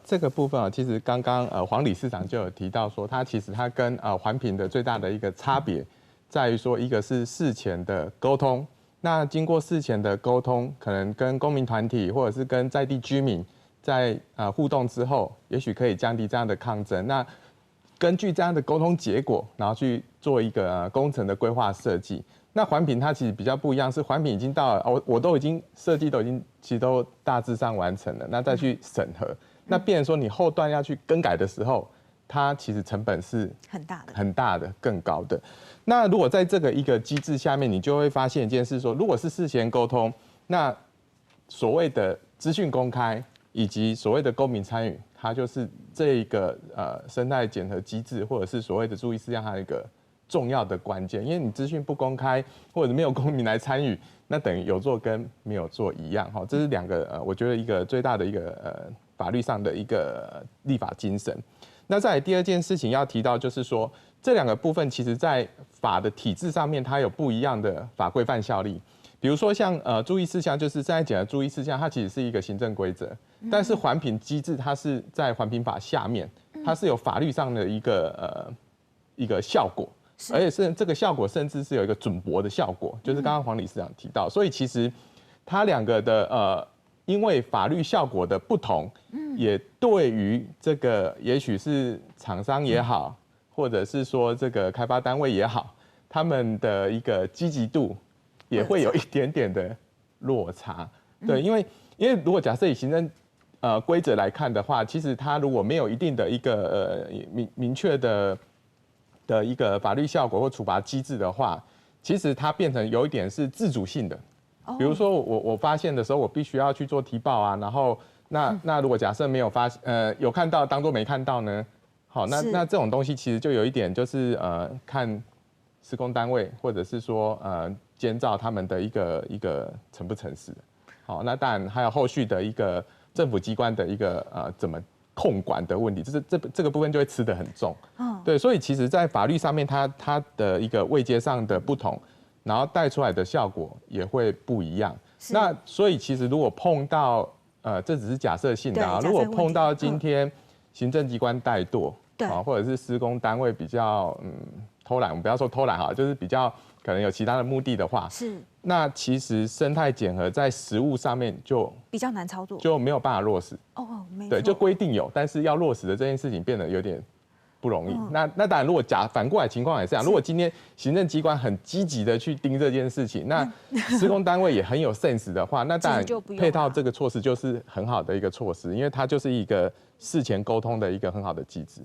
这个部分啊，其实刚刚黄理事长就有提到说，其实它跟环评的最大的一个差别，在于说一个是事前的沟通，那经过事前的沟通，可能跟公民团体或者是跟在地居民在互动之后，也许可以降低这样的抗争。那根据这样的沟通结果，然后去做一个工程的规划设计。那环评它其实比较不一样，是环评已经到了，我都已经设计都已经其实都大致上完成了，那再去审核。那变成说你后段要去更改的时候，它其实成本是很大的、更高的。那如果在这个一个机制下面，你就会发现一件事说，如果是事前沟通，那所谓的资讯公开以及所谓的公民参与，它就是这一个生态检核机制或者是所谓的注意事项它的一个重要的关键。因为你资讯不公开或者没有公民来参与，那等于有做跟没有做一样哈。这是两个我觉得一个最大的一个法律上的一个立法精神。那再来第二件事情要提到，就是说这两个部分其实在法的体制上面，它有不一样的法规范效力。比如说像注意事项，就是生态检核注意事项，它其实是一个行政规则，但是环评机制它是在环评法下面，它是有法律上的一个效果，而且是这个效果甚至是有一个准驳的效果，就是刚刚黄理事长提到，所以其实它两个的因为法律效果的不同，也对于这个也许是厂商也好，或者是说这个开发单位也好，他们的一个积极度也会有一点点的落差。对，因为如果假设以行政规则来看的话，其实它如果没有一定的一个明确的一个法律效果或处罚机制的话，其实它变成有一点是自主性的。比如说我发现的时候，我必须要去做提报啊，然后那如果假设没有有看到，当作没看到呢？好，那这种东西其实就有一点就是看施工单位或者是说监造他们的一个诚不诚实。好，那当然还有后续的一个政府机关的一个怎么控管的问题，就是这个部分就会吃得很重。对，所以其实在法律上面它的一个位阶上的不同。然后带出来的效果也会不一样。那所以其实如果碰到这只是假设性的啊，如果碰到今天行政机关怠惰，或者是施工单位比较偷懒，我们不要说偷懒哈，就是比较可能有其他的目的的话，那其实生态检核在实务上面就比较难操作，就没有办法落实。对，就规定有，但是要落实的这件事情变得有点不容易。那当然，如果反过来情况也是这样，如果今天行政机关很积极的去盯这件事情，那施工单位也很有 sense 的话，那当然配套这个措施就是很好的一个措施，因为它就是一个事前沟通的一个很好的机制。